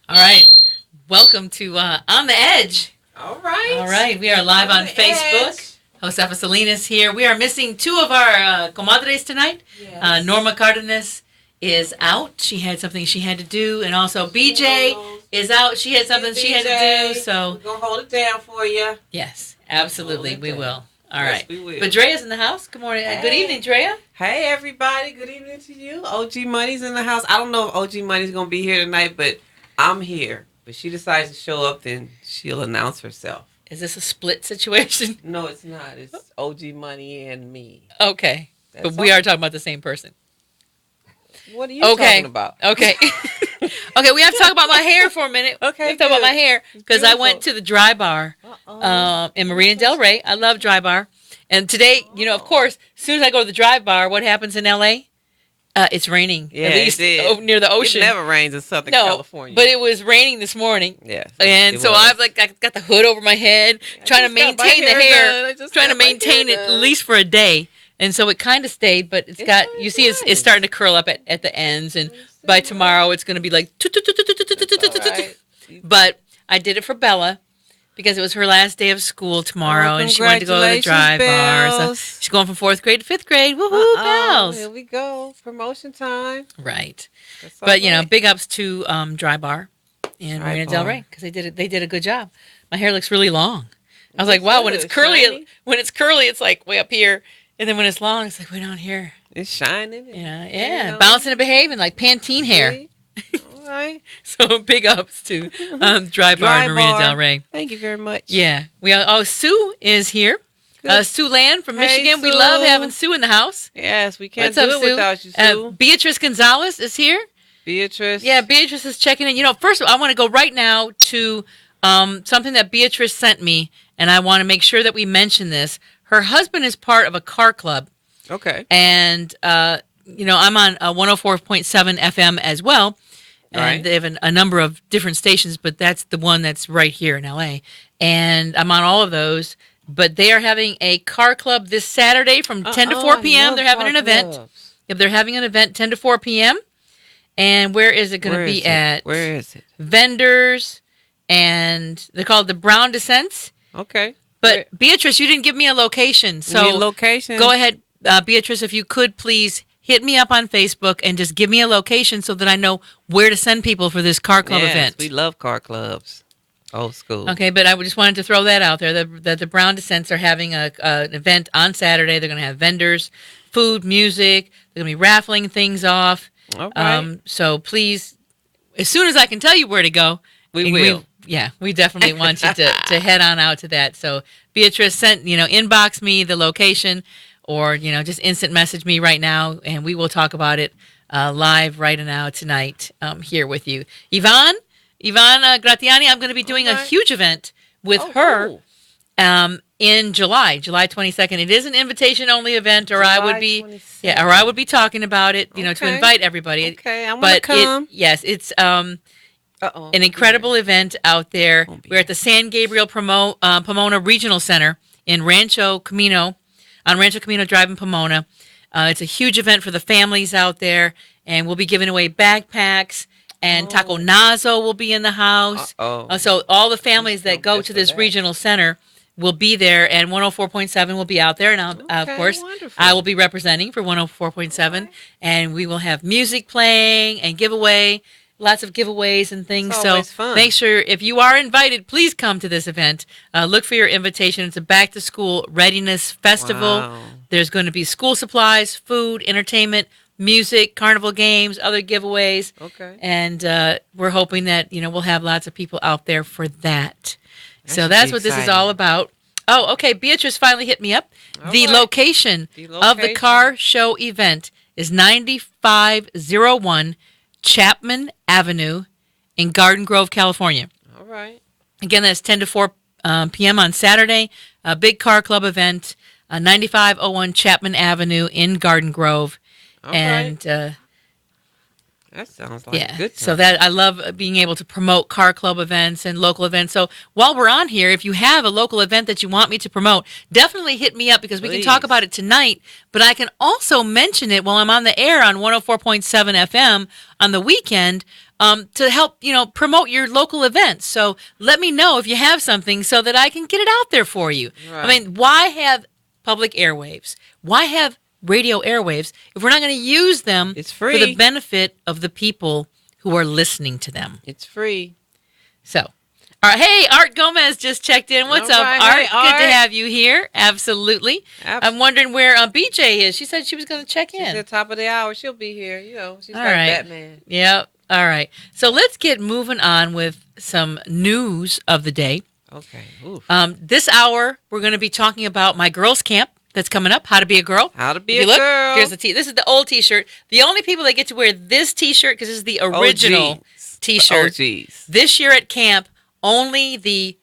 All right. Welcome to On the Edge. All right. All right. We are live on Facebook. Edge. Josefa Salinas here. We are missing two of our comadres tonight. Yes. Norma Cardenas is out. She had something she had to do. And also BJ is out. She had something she had to do. So we're going to hold it down for you. yes, absolutely. We will. All Yes, right. we will. But Drea's in the house. Good morning. Hey. Good evening, Drea. Hey, everybody. Good evening to you. OG Money's in the house. I don't know if OG Money's going to be here tonight, but I'm here. But she decides to show up, then she'll announce herself. Is this a split situation? No, it's not. It's OG Money and me. Okay. That's But we all. are talking about the same person. What are you talking about? Okay. Okay, we have to talk about my hair for a minute. Okay, We have to talk about good. my hair because I went Beautiful. to the Dry Bar in Marina Del Rey. I love Dry Bar. And today, of course, as soon as I go to the Dry Bar, what happens in L.A.? It's raining. Yeah, at least it did. near the ocean. It never rains in Southern No, California. but it was raining this morning. yes. And it so was. I got the hood over my head, trying to just got my maintain the hair hair, done. I just trying to got my hair maintain it at done. least for a day. And so it kind of stayed, but it's got, very you see, it's nice. starting to curl up at the ends. And by tomorrow, it's going to be like, All right. but I did it for Bella because it was her last day of school tomorrow, and she wanted to go to the Dry Bar. So Bells. she's going from 4th grade to 5th grade. Woohoo, Uh-oh, bells! here we go. Promotion time. Right, That's but all right. big ups to Dry Bar in Dry Marina Del Bar. Rey because they did a good job. My hair looks really long. I was like, Looks wow, good, shiny. when it's curly, it's like way up here, and then when it's long, it's like way down here. It's shining. Yeah, bouncing and behaving like Pantene hair. See? All right. So big ups to Dry Bar in Marina Del Rey. Thank you very much. Yeah. Sue is here. Good. Sue Land from Hey, Michigan. We Sue. love having Sue in the house. Yes, we can't What's do up, it Sue? without you, Sue. Beatrice Gonzalez is here. Beatrice. Yeah, Beatrice is checking in. First of all, I want to go right now to something that Beatrice sent me, and I want to make sure that we mention this. Her husband is part of a car club, Okay. and I'm on 104.7 FM as well. And Right. they have a number of different stations, but that's the one that's right here in LA. And I'm on all of those. But they are having a car club this Saturday from 10 to 4 p.m. They're having an event. If they're having an event 10 to 4 p.m. And where is it going to be at? Where is it? Vendors, and they're called the Brown Descents. Okay. But Beatrice, you didn't give me a location. So So location. go ahead, Beatrice, if you could please hit me up on Facebook and just give me a location so that I know where to send people for this car club Yes, event. we love car clubs. Old school. Okay, but I just wanted to throw that out there. The Brown Descents are having an event on Saturday. They're going to have vendors, food, music. They're going to be raffling things off. All right. So please, as soon as I can tell you where to go, We will. we definitely want you to head on out to that. So Beatrice inbox me the location, or just instant message me right now, and we will talk about it live right now tonight here with you. Yvonne Gratiani, I'm going to be doing a Okay. huge event with Oh, her cool. in July 22nd. It is an invitation only event, or I would be July or I would be talking about it, to Okay. invite everybody. Okay, I want But to come. it's Uh-oh. an incredible event out there. Won't be We're at the San Gabriel Pomona Regional Center in Rancho Camino Drive in Pomona. It's a huge event for the families out there, and we'll be giving away backpacks, and Taco Nazo will be in the house. Uh-oh. So all the families that go just to for this that. regional center will be there, and 104.7 will be out there. And of Okay, course, wonderful. I will be representing for 104.7, and we will have music playing and lots of giveaways and things. It's So always fun. make sure, if you are invited, please come to this event. Look for your invitation. It's a back-to-school readiness festival. Wow. There's going to be school supplies, food, entertainment, music, carnival games, other giveaways. Okay. And we're hoping that, we'll have lots of people out there for that. So should that's be what this is exciting. all about. Oh, okay. Beatrice finally hit me up. All The right. location of the car show event is 9501 Chapman Avenue in Garden Grove, California. All right. Again, that's 10 to 4 p.m. on Saturday. A big car club event, 9501 Chapman Avenue in Garden Grove. All and That sounds like a good time. so that I love being able to promote car club events and local events. So while we're on here, if you have a local event that you want me to promote, definitely hit me up because we can talk Please. about it tonight. But I can also mention it while I'm on the air on 104.7 FM on the weekend. to help, promote your local events. So let me know if you have something so that I can get it out there for you. Right. I mean, why have public airwaves? Why have radio airwaves if we're not going to use them It's for free. the benefit of the people who are listening to them? It's free. So, all right. Hey, Art Gomez just checked in. What's All up, right. Art? Hey, Good Art. to have you here. Absolutely. I'm wondering where BJ is. She said she was going to check in. She's at the top of the hour. She'll be here. She's All like right. Batman. Yep. All right. So let's get moving on with some news of the day. Okay. Oof. This hour, we're going to be talking about my girls' camp that's coming up, How to Be a Girl. How to be If a you look, girl. Here's the This is the old T-shirt. The only people that get to wear this T-shirt, because this is the original T-shirt. OGs. This year at camp, only the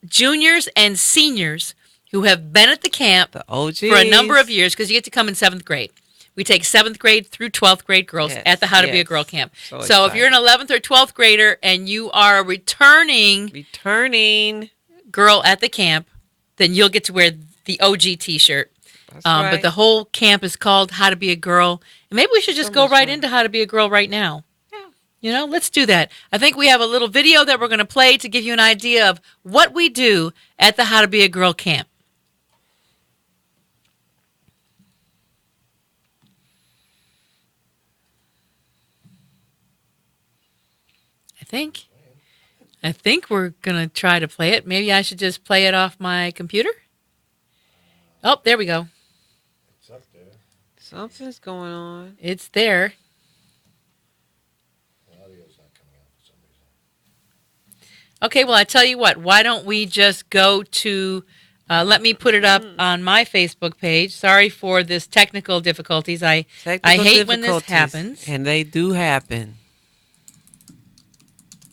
juniors and seniors who have been at the camp The OGs. for a number of years, because you get to come in 7th grade. We take 7th grade through 12th grade girls at the How to Be a Girl camp. So if you're an 11th or 12th grader and you are a returning girl at the camp, then you'll get to wear the OG T-shirt. That's right. But the whole camp is called How to Be a Girl. And maybe we should just go right into How to Be a Girl right now. Yeah. Let's do that. I think we have a little video that we're going to play to give you an idea of what we do at the How to Be a Girl camp. I think we're going to try to play it. Maybe I should just play it off my computer. Oh, there we go. It's up there. Something's going on. It's there. The audio's not coming out for some reason. Okay, well, I tell you what. Why don't we just go to, let me put it up on my Facebook page. Sorry for this technical difficulties. I hate when this happens. And they do happen.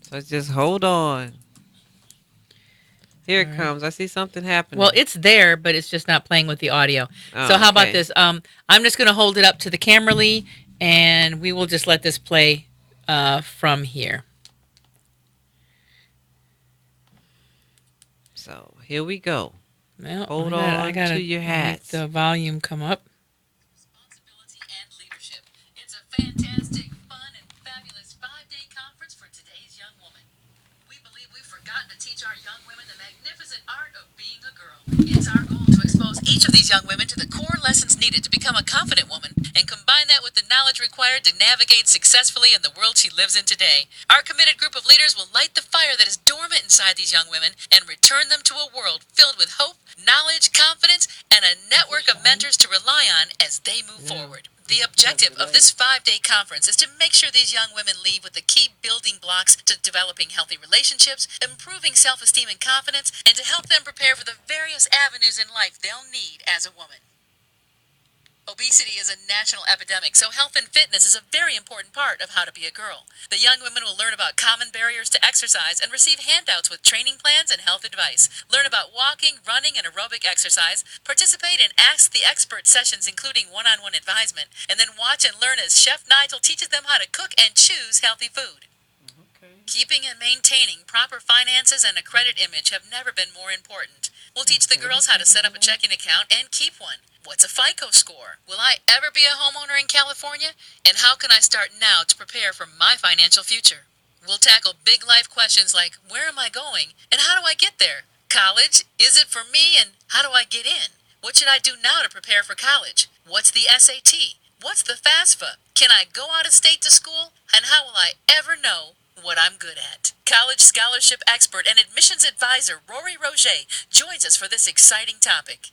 So just hold on. Here it comes. I see something happening. Well, it's there, but it's just not playing with the audio. So how about this? I'm just going to hold it up to the camera, Lee, and we will just let this play from here. So here we go. Well, Hold on to your hats. Make the volume come up. Responsibility and leadership. It's a fantastic, fun, and fabulous 5-day conference for today's young woman. We believe we've forgotten to teach our young women the magnificent art of being a girl. It's our goal to expose each of these young women to the core lessons needed to become a confident woman and combine that with the knowledge required to navigate successfully in the world she lives in today. Our committed group of leaders will light the fire that is dormant inside these young women and return them to a world filled with hope, knowledge, confidence, and a network of mentors to rely on as they move forward. The objective of this 5-day conference is to make sure these young women leave with the key building blocks to developing healthy relationships, improving self-esteem and confidence, and to help them prepare for the various avenues in life they'll need as a woman. Obesity is a national epidemic, so health and fitness is a very important part of How to Be a Girl. The young women will learn about common barriers to exercise and receive handouts with training plans and health advice. Learn about walking, running, and aerobic exercise. Participate in Ask the Expert sessions, including one-on-one advisement. And then watch and learn as Chef Nigel teaches them how to cook and choose healthy food. Keeping and maintaining proper finances and a credit image have never been more important. We'll teach the girls how to set up a checking account and keep one. What's a FICO score? Will I ever be a homeowner in California? And how can I start now to prepare for my financial future? We'll tackle big life questions like, where am I going? And how do I get there? College? Is it for me? And how do I get in? What should I do now to prepare for college? What's the SAT? What's the FAFSA? Can I go out of state to school? And how will I ever know what I'm good at? College scholarship expert and admissions advisor Rory Roget joins us for this exciting topic.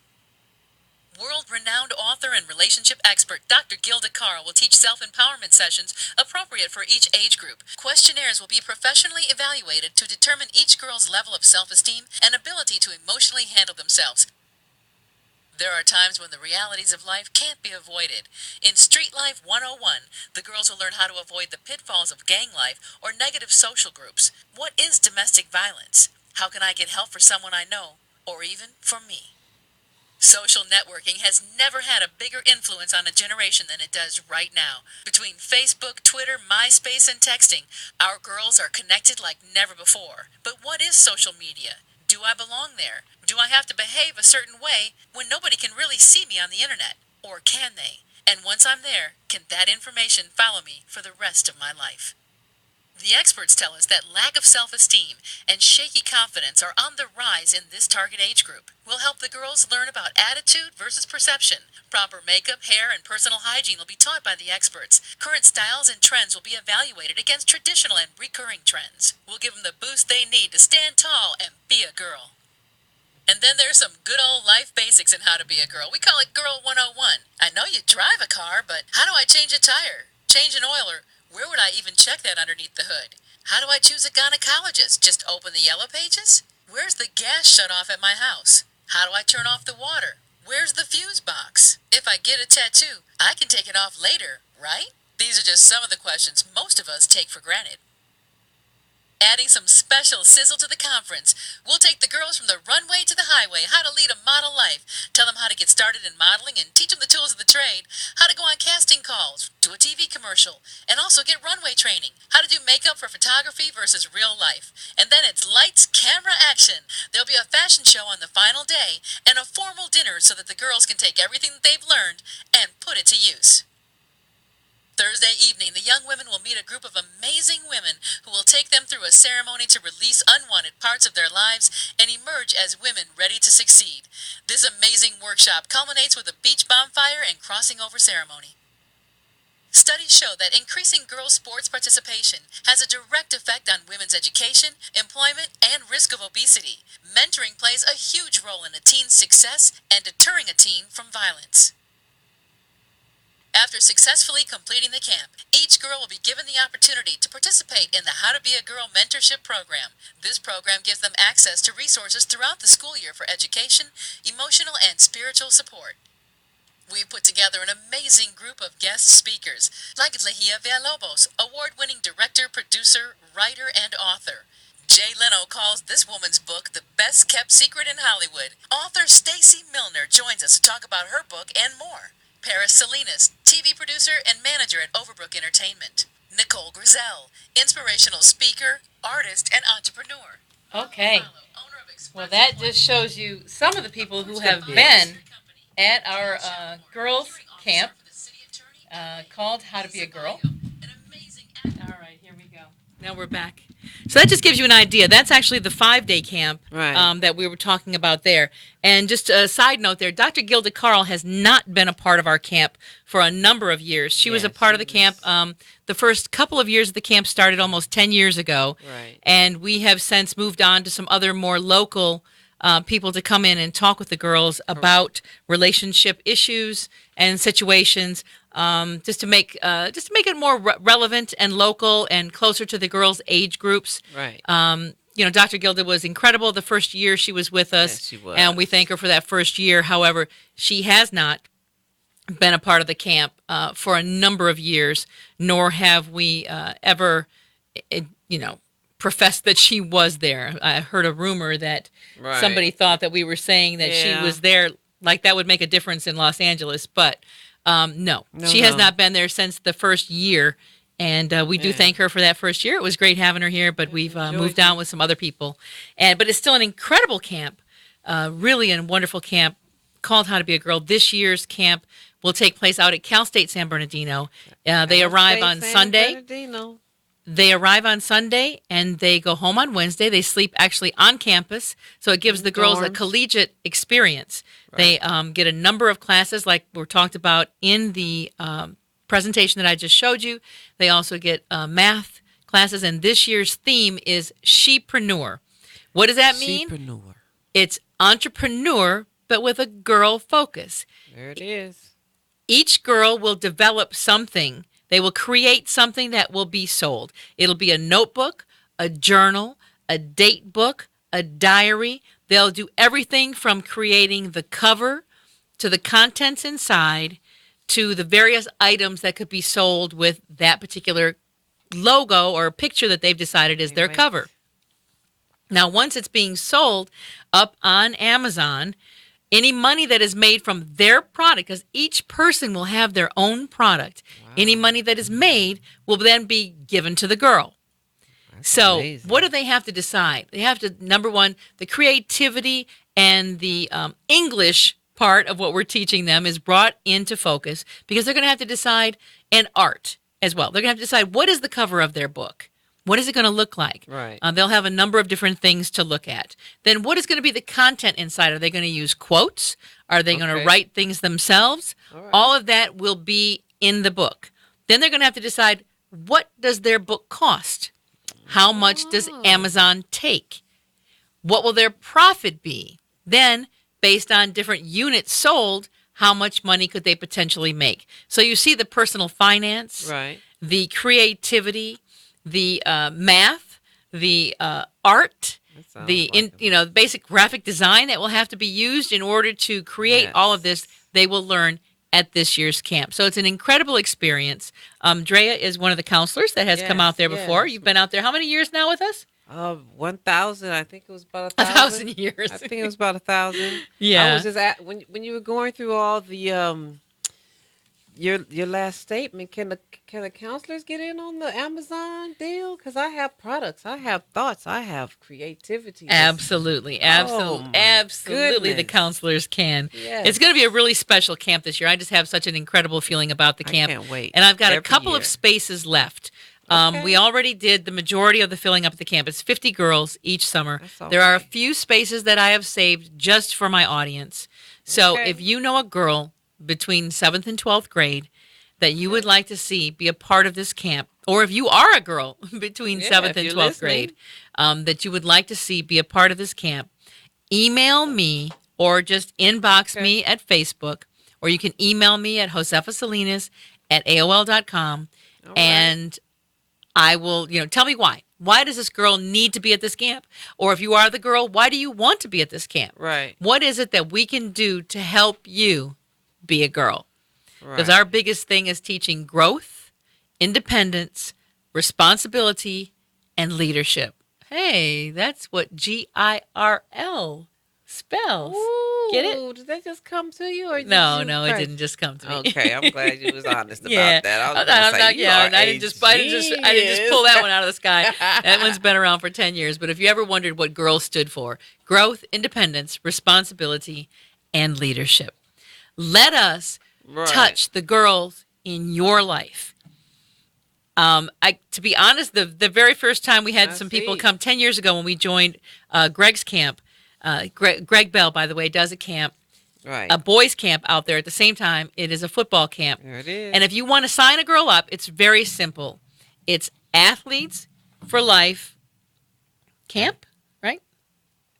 World-renowned author and relationship expert Dr. Gilda Carl will teach self-empowerment sessions appropriate for each age group. Questionnaires will be professionally evaluated to determine each girl's level of self-esteem and ability to emotionally handle themselves. There are times when the realities of life can't be avoided. In Street Life 101, the girls will learn how to avoid the pitfalls of gang life or negative social groups. What is domestic violence? How can I get help for someone I know, or even for me? Social networking has never had a bigger influence on a generation than it does right now. Between Facebook, Twitter, MySpace, and texting, our girls are connected like never before. But what is social media? Do I belong there? Do I have to behave a certain way when nobody can really see me on the internet? Or can they? And once I'm there, can that information follow me for the rest of my life? The experts tell us that lack of self-esteem and shaky confidence are on the rise in this target age group. We'll help the girls learn about attitude versus perception. Proper makeup, hair, and personal hygiene will be taught by the experts. Current styles and trends will be evaluated against traditional and recurring trends. We'll give them the boost they need to stand tall and be a girl. And then there's some good old life basics in how to be a girl. We call it Girl 101. I know you drive a car, but how do I change a tire? Change an oil, or where would I even check that underneath the hood? How do I choose a gynecologist? Just open the yellow pages? Where's the gas shut off at my house? How do I turn off the water? Where's the fuse box? If I get a tattoo, I can take it off later, right? These are just some of the questions most of us take for granted. Adding some special sizzle to the conference, we'll take the girls from the runway to the highway, how to lead a model life, tell them how to get started in modeling and teach them the tools of the trade, how to go on casting calls, do a TV commercial, and also get runway training, how to do makeup for photography versus real life. And then it's lights, camera, action. There'll be a fashion show on the final day and a formal dinner so that the girls can take everything that they've learned and put it to use. Thursday evening, the young women will meet a group of amazing women who will take them through a ceremony to release unwanted parts of their lives and emerge as women ready to succeed. This amazing workshop culminates with a beach bonfire and crossing over ceremony. Studies show that increasing girls' sports participation has a direct effect on women's education, employment, and risk of obesity. Mentoring plays a huge role in a teen's success and deterring a teen from violence. After successfully completing the camp, each girl will be given the opportunity to participate in the How to Be a Girl mentorship program. This program gives them access to resources throughout the school year for education, emotional, and spiritual support. We've put together an amazing group of guest speakers, like Lehia Villalobos, award-winning director, producer, writer, and author. Jay Leno calls this woman's book the best-kept secret in Hollywood. Author Stacy Milner joins us to talk about her book and more. Paris Salinas, TV producer and manager at Overbrook Entertainment. Nicole Grizel, inspirational speaker, artist, and entrepreneur. Okay. Well, that just shows you some of the people who have been at our girls' camp called How to Be a Girl. All right, here we go. Now we're back. So that just gives you an idea. That's actually the 5-day camp that we were talking about there. And just a side note there, Dr. Gilda Carl has not been a part of our camp for a number of years. She was a part of the camp. The first couple of years of the camp started almost 10 years ago. Right. And we have since moved on to some other more local people to come in and talk with the girls about relationship issues and situations, just to make it more relevant and local and closer to the girls' age groups. Right. Dr. Gilda was incredible the first year she was with us, Yes, she was. and we thank her for that first year. However, she has not been a part of the camp for a number of years, nor have we ever, professed that she was there. I heard a rumor that somebody thought that we were saying that she was there, like that would make a difference in Los Angeles, but no, she has not been there since the first year, and we do thank her for that first year. It was great having her here, but we've moved on with some other people, but it's still an incredible camp, really a wonderful camp called How to Be a Girl. This year's camp will take place out at Cal State San Bernardino. They arrive on Sunday. They arrive on Sunday and they go home on Wednesday. They sleep actually on campus, so it gives the girls a collegiate experience. They get a number of classes like were talked about in the presentation that I just showed you. They also get math classes, and this year's theme is Shepreneur. What does that mean? Shepreneur. It's entrepreneur, but with a girl focus. There it is. Each girl will develop something. They will create something that will be sold. It'll be a notebook, a journal, a date book, a diary. They'll do everything from creating the cover to the contents inside to the various items that could be sold with that particular logo or picture that they've decided is their cover. Now, once it's being sold up on Amazon, any money that is made from their product, because each person will have their own product, any money that is made will then be given to the girl. That's amazing. What do they have to decide? They have to, number one, the creativity and the English part of what we're teaching them is brought into focus, because they're going to have to decide, and art as well. They're going to have to decide what is the cover of their book. What is it going to look like? Right. They'll have a number of different things to look at. Then what is going to be the content inside? Are they going to use quotes? Are they going to Okay. write things themselves? All right. All of that will be in the book. Then they're going to have to decide, what does their book cost? How much does Amazon take? What will their profit be? Then, based on different units sold, how much money could they potentially make? So you see the personal finance, Right. the creativity, the math, the art, That sounds the like basic graphic design that will have to be used in order to create all of this. They will learn at this year's camp. So it's an incredible experience. Drea is one of the counselors that has come out there before. yes. You've been out there how many years now with us? 1,000. I think it was about 1,000 1,000 years. I think it was about 1,000. Yeah. I was just at when you were going through all the your last statement. Can the counselors get in on the Amazon deal? Because I have products, I have thoughts, I have creativity. Absolutely. Oh, my Absolutely. The goodness. counselors can. Yes. It's going to be a really special camp this year. I just have such an incredible feeling about the I camp. can't wait. And I've got a Every couple of year. spaces left. Okay. We already did the majority of the filling up at the camp. It's 50 girls each summer. That's There are a okay. few spaces that I have saved just for my audience. So Okay. if you know a girl between 7th and 12th grade that you would like to see be a part of this camp, or if you are a girl between Yeah, 7th if and you're 12th listening. grade that you would like to see be a part of this camp, email me or just inbox Okay. me at Facebook, or you can email me at josefasalinas@aol.com, All right. and I will, tell me why. Why does this girl need to be at this camp? Or if you are the girl, why do you want to be at this camp? Right. What is it that we can do to help you be a girl? Because Right. our biggest thing is teaching growth, independence, responsibility, and leadership. Hey, that's what GIRL spells. Get it? Ooh, did that just come to you? Or did No, you it press- didn't just come to me. Okay, I'm glad you was honest about Yeah. that. I was I'm gonna not- say, you are I didn't just pull that one out of the sky. That one's been around for 10 years. But if you ever wondered what GIRL stood for, growth, independence, responsibility, and leadership. Let us Right. touch the girls in your life. To be honest, the very first time we had I some people see. come 10 years ago when we joined Greg's camp. Greg Bell, by the way, does a camp, Right. a boys camp out there at the same time. It is a football camp. There it is. And if you want to sign a girl up, it's very simple. It's Athletes for Life camp, right?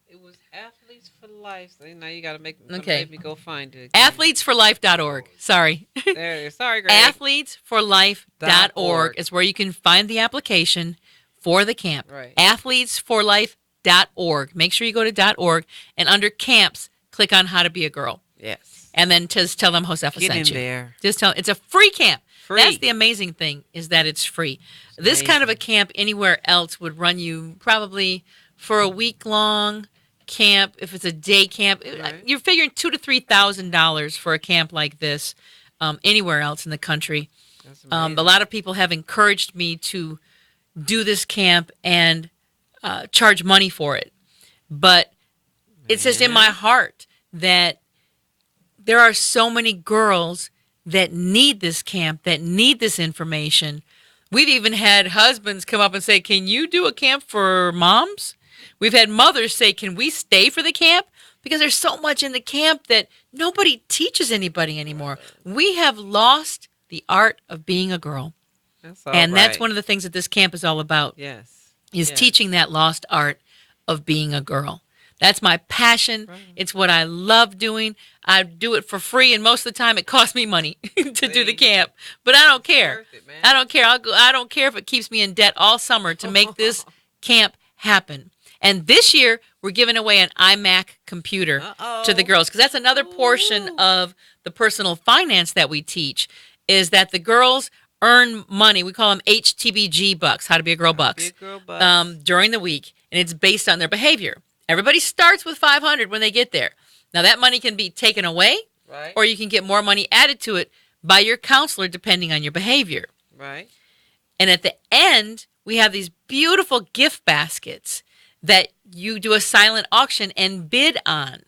It was Athletes for Life. So now you got to make Okay. me go find it. Athletesforlife.org. Sorry. There it is. Sorry, Greg. Athletesforlife.org is where you can find the application for the camp. Right. Athletesforlife.org. Make sure you go to .org, and under camps, click on How to Be a Girl. Yes. And then just tell them Josefa Get in sent you. there. Just tell it's a free camp. Free. That's the amazing thing, is that it's free. This kind of a camp anywhere else would run you probably for a week-long camp. If it's a day camp, Right. you're figuring $2,000 to $3,000 for a camp like this anywhere else in the country. That's A amazing. lot of people have encouraged me to do this camp and charge money for it. But it's just in my heart that there are so many girls that need this camp, that need this information. We've even had husbands come up and say, "Can you do a camp for moms?" We've had mothers say, "Can we stay for the camp?" Because there's so much in the camp that nobody teaches anybody anymore. We have lost the art of being a girl. That's all And that's right. one of the things that this camp is all about, Yes. is Yes. teaching that lost art of being a girl. That's my passion. Right. It's what I love doing. I do it for free, and most of the time it costs me money to do the See? camp. But I don't care. Worth it, man. I don't care. I don't care if it keeps me in debt all summer to make this camp happen. And this year we're giving away an iMac computer to the Uh-oh. girls, because that's another portion Ooh. of the personal finance that we teach, is that the girls earn money. We call them HTBG bucks, how to be a girl bucks, Big girl bucks. during the week, and it's based on their behavior. Everybody starts with $500 when they get there. Now that money can be taken away, Right. or you can get more money added to it by your counselor depending on your behavior. Right. And at the end, we have these beautiful gift baskets that you do a silent auction and bid on.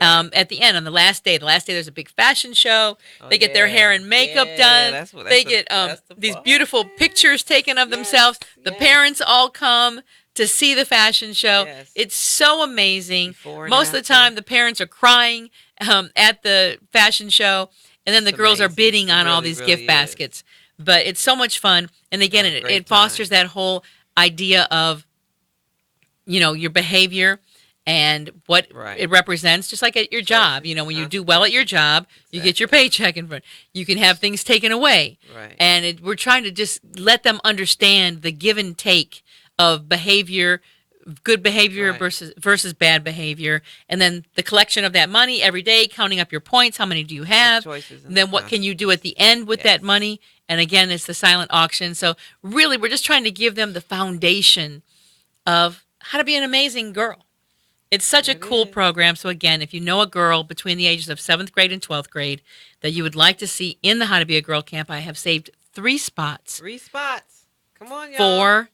At the end, on the last day, there's a big fashion show. Oh, They get their hair and makeup done. They get these beautiful pictures taken of themselves. The parents all come to see the fashion show. Yes. It's so amazing. Before and Most of the after. time, the parents are crying at the fashion show, and then the It's girls are amazing. bidding It on all really, these really gift is. baskets. But it's so much fun. And again, Oh, it great fosters time. that whole idea of, your behavior and what Right. it represents, just like at your job. When you do well at your job, you get your paycheck in front. You can have things taken away. Right. And we're trying to just let them understand the give and take of behavior, good behavior Right. versus bad behavior, and then the collection of that money every day, counting up your points, how many do you have, choices and then what can you do at the end with that Yes. money. And again, it's the silent auction. So really, we're just trying to give them the foundation of how to be an amazing girl. It's such a It cool is. program. So again, if you know a girl between the ages of 7th grade and 12th grade that you would like to see in the How to Be a Girl camp, I have saved 3 spots 3 spots. Come on, y'all. for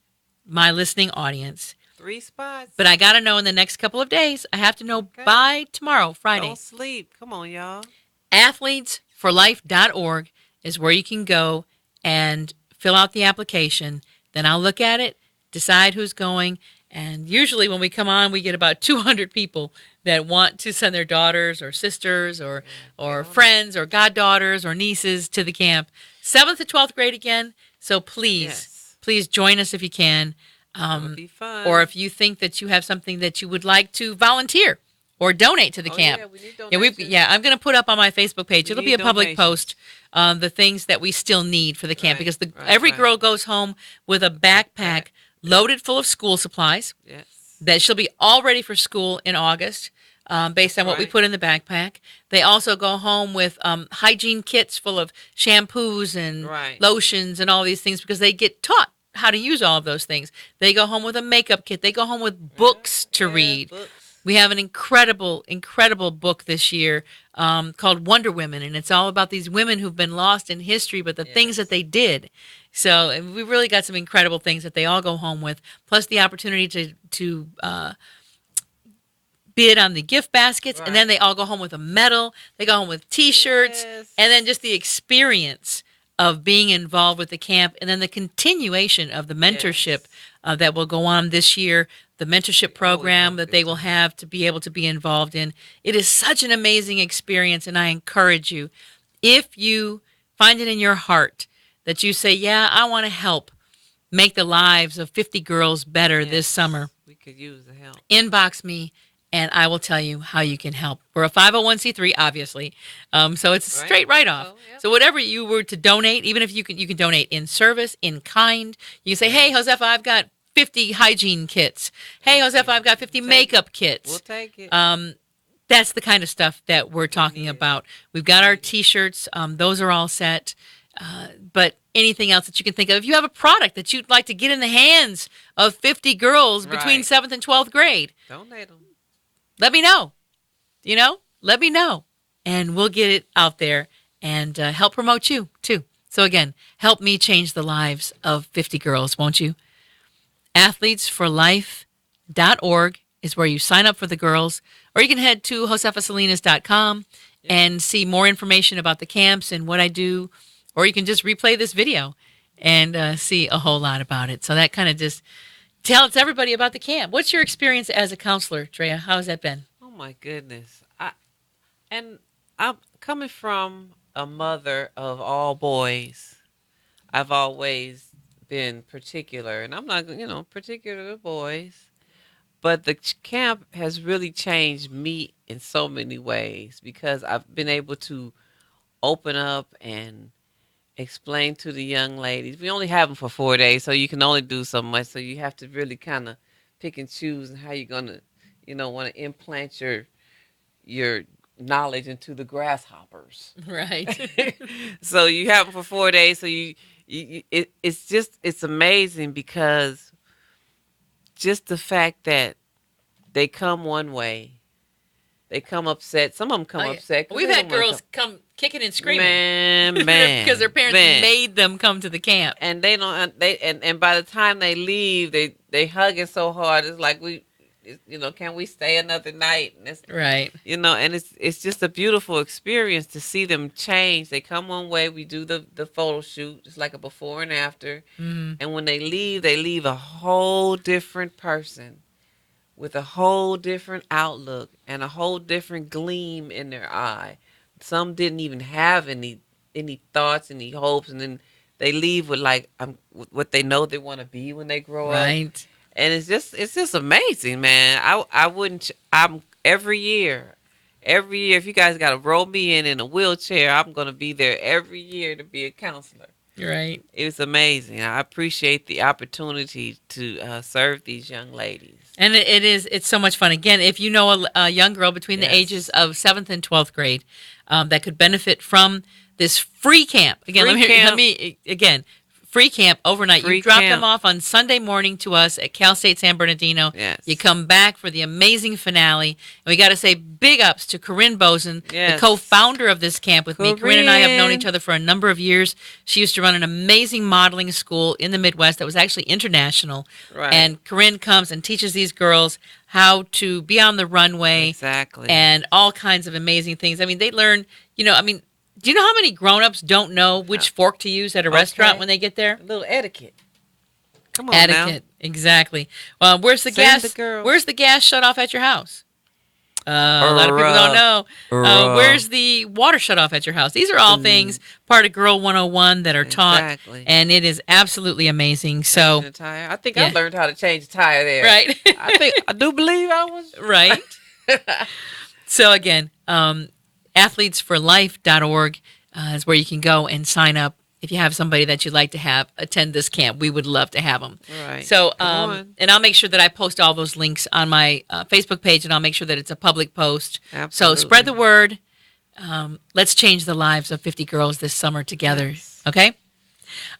my listening audience. 3 spots. But I got to know in the next couple of days. I have to know Okay. by tomorrow, Friday. Don't sleep. Come on, y'all. athletesforlife.org is where you can go and fill out the application. Then I'll look at it, decide who's going. And usually when we come on, we get about 200 people that want to send their daughters or sisters or friends or goddaughters or nieces to the camp. 7th to 12th grade again. So please, please join us if you can. It'll be fun. Or if you think that you have something that you would like to volunteer or donate to the camp. Yeah, we need Yeah, donations. I'm going to put up on my Facebook page. We It'll be need a public donations. post. The things that we still need for the camp, Right, because right, every right. girl goes home with a backpack loaded full of school supplies Yes. that she'll be all ready for school in August. Based on what we right. put in the backpack. They also go home with hygiene kits full of shampoos and Right. lotions and all these things, because they get taught how to use all of those things. They go home with a makeup kit. They go home with books to Yeah, read. books. We have an incredible, incredible book this year called Wonder Women, and it's all about these women who've been lost in history, but the things that they did. So and we really got some incredible things that they all go home with, plus the opportunity to bid on the gift baskets, and then Right. they all go home with a medal. They go home with T-shirts, Yes. and then just the experience of being involved with the camp, and then the continuation of the mentorship that will go on this year, the mentorship program that they will have to be able to be involved in. It is such an amazing experience, and I encourage you, if you find it in your heart that you say, yeah, I want to help make the lives of 50 girls better this Yes. summer, We could use the help. inbox me and I will tell you how you can help. We're a 501c3, obviously, so it's a Right. straight write-off. Oh, yep. So whatever you were to donate, even if you can donate in service, in kind. You can say, hey, Josefa, I've got 50 hygiene kits. Hey, Josefa, I've got 50 Take it. makeup kits. We'll take it. That's the kind of stuff that we're talking need it. about. We've got our T-shirts. Those are all set. But anything else that you can think of. If you have a product that you'd like to get in the hands of 50 girls between Right. 7th and 12th grade, Donate them. let me know. Let me know. And we'll get it out there and help promote you, too. So, again, help me change the lives of 50 girls, won't you? athletesforlife.org is where you sign up for the girls. Or you can head to josefasalinas.com and see more information about the camps and what I do. Or you can just replay this video and see a whole lot about it. So that kind of just tells everybody about the camp. What's your experience as a counselor, Drea? How has that been? Oh my goodness. I'm coming from a mother of all boys. I've always been particular, and I'm not, particular to boys. But the camp has really changed me in so many ways, because I've been able to open up and explain to the young ladies. We only have them for 4 days, so you can only do so much. So you have to really kind of pick and choose and how you're gonna, want to implant your knowledge into the grasshoppers. Right. So you have them for 4 days. So it's amazing, because just the fact that they come one way, they come upset. Some of them come upset. 'cause We've they had don't wanna girls come kicking and screaming. Man, Because their parents made them come to the camp. and they don't. And by the time they leave, they hugging so hard. It's like can we stay another night? And it's, Right. and it's just a beautiful experience to see them change. They come one way, we do the photo shoot, it's like a before and after, Mm-hmm. and when they leave a whole different person with a whole different outlook and a whole different gleam in their eye. Some didn't even have any thoughts, any hopes, and then they leave with like what they know they want to be when they grow up. Right. And it's just amazing, man. I wouldn't. I'm every year. If you guys got to roll me in a wheelchair, I'm gonna be there every year to be a counselor. Right. It was amazing. I appreciate the opportunity to serve these young ladies. And it's so much fun. Again, if you know a young girl between the Yes. ages of 7th and 12th grade that could benefit from this free camp. Again, Free let camp. me again, free camp overnight. Free You drop camp. them off on Sunday morning to us at Cal State San Bernardino. Yes. You come back for the amazing finale. And we got to say big ups to Corinne Bozen, Yes. the co-founder of this camp with me. Corinne and I have known Corinne. each other for a number of years. She used to run an amazing modeling school in the Midwest that was actually international. Right. And Corinne comes and teaches these girls how to be on the runway Exactly. and all kinds of amazing things. I mean, they learn, do you know how many grown-ups don't know which fork to use at a restaurant Okay. when they get there? a little etiquette. Come on Etiquette, exactly. Well, where's the Send gas? the girls. Where's the gas shut off at your house? A lot of people don't know. Where's the water shut off at your house? These are all things part of Girl 101 that are taught, Exactly. and it is absolutely amazing. now. So, Changing a tire. I think Yeah. I learned how to change a tire there. right, I do believe I was. right. So again, athletesforlife.org is where you can go and sign up if you have somebody that you'd like to have attend this camp. We would love to have them. Right. So, Come on. and I'll make sure that I post all those links on my Facebook page, and I'll make sure that it's a public post. Absolutely. So spread the word. Let's change the lives of 50 girls this summer together. Yes. Okay?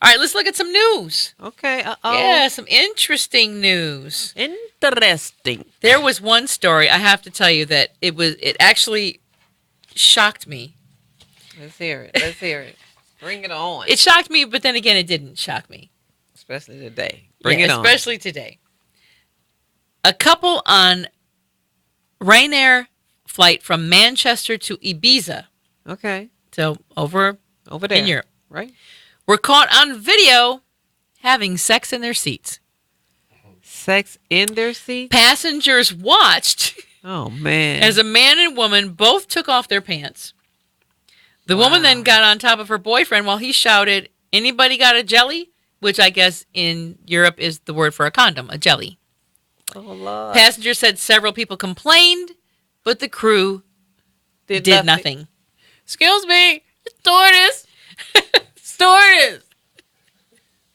All right, let's look at some news. Okay. Yeah, some interesting news. Interesting. There was one story I have to tell you that it actually shocked me. Let's hear it. Let's hear it. Bring it on. It shocked me, but then again, it didn't shock me. Especially today. Bring Yeah, it on. especially today. A couple on Ryanair flight from Manchester to Ibiza, Okay. so over Over there. in Europe, Right. were caught on video having sex in their seats. Sex in their seat. Passengers watched Oh man. as a man and woman both took off their pants. The woman then got on top of her boyfriend while he shouted, "Anybody got a jelly?" Which I guess in Europe is the word for a condom, a jelly. Oh Lord. Passengers said several people complained, but the crew did nothing. Excuse me, stewardess. Stewardess.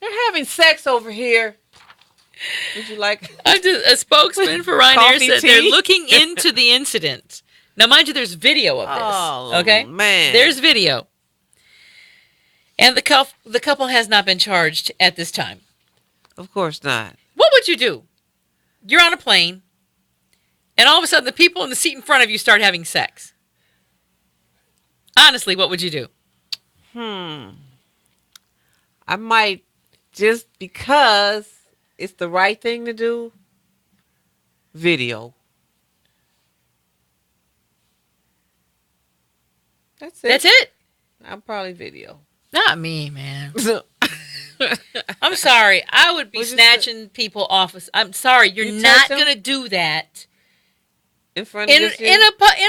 They're having sex over here. Would you like? A spokesman for Ryanair Coffee, said tea? they're looking into the incident. Now, mind you, there's video of this. Oh, okay, man. there's video, and the couple has not been charged at this time. Of course not. What would you do? You're on a plane, and all of a sudden, the people in the seat in front of you start having sex. Honestly, what would you do? I might, just because it's the right thing to do, video. That's it. That's it. I'm probably video. Not me, man. I'm sorry. I would be What'd you snatching people off. I'm sorry. You're You not touch 'em? gonna do that In front in of in a plane.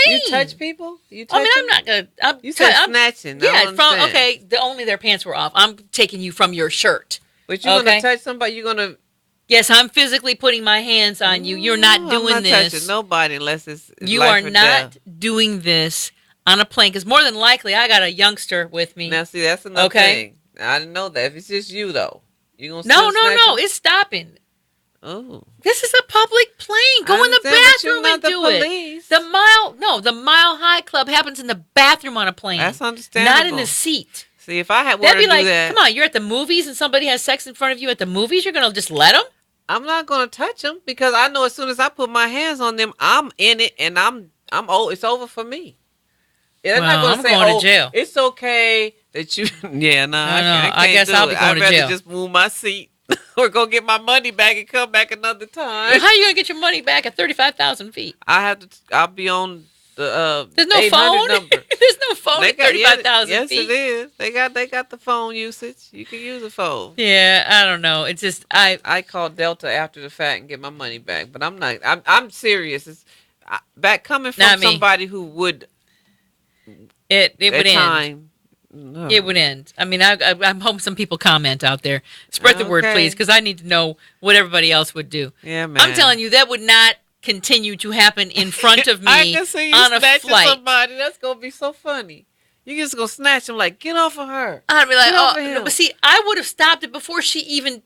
You touch people? You touch I mean, I'm them? not gonna. You said I'm, snatching. I yeah. don't From understand. okay. Only their pants were off. I'm taking you from your shirt. But you're Okay. gonna touch somebody. You're gonna. Yes, I'm physically putting my hands on you. You're not No, doing I'm not this. touching nobody unless it's You life are or not death. doing this on a plane because more than likely I got a youngster with me. Now see, that's another Okay. thing. I didn't know that. If it's just you though, you gonna No, still no, snatch no. them? It's stopping. Oh, This is a public plane. Go I in the understand, but you're bathroom not and the do it. police. The Mile High Club happens in the bathroom on a plane. That's understandable. Not in the seat. See, if I had wanted That'd be to do like, that, come on, you're at the movies and somebody has sex in front of you at the movies. You're gonna just let them? I'm not gonna touch them because I know as soon as I put my hands on them, I'm in it and I'm old. It's over for me. And I'm Well, not gonna I'm say, going to "Oh, jail." it's okay that you." Yeah, no, I know. I I can't guess do I'll it. be going I'd to rather jail. just move my seat or go get my money back and come back another time. How are you gonna get your money back at 35,000 feet? I'll be on the There's no 800 phone. number. There's no phone at 35,000 yes, feet. it is. They got the phone usage. You can use a phone. Yeah, I don't know. It's just I called Delta after the fact and get my money back, but I'm not. I'm serious. It's back coming from Not me. somebody who would it would at end. time. No. It would end. I mean, I'm hoping some people comment out there. Spread the word, Okay. please, because I need to know what everybody else would do. Yeah, man. I'm telling you, that would not continue to happen in front of I me can see you on a snatching flight. somebody. That's gonna be so funny. You just gonna snatch them like, get off of her. I'd be like, Get off of oh, him. no, but see, I would have stopped it before she even.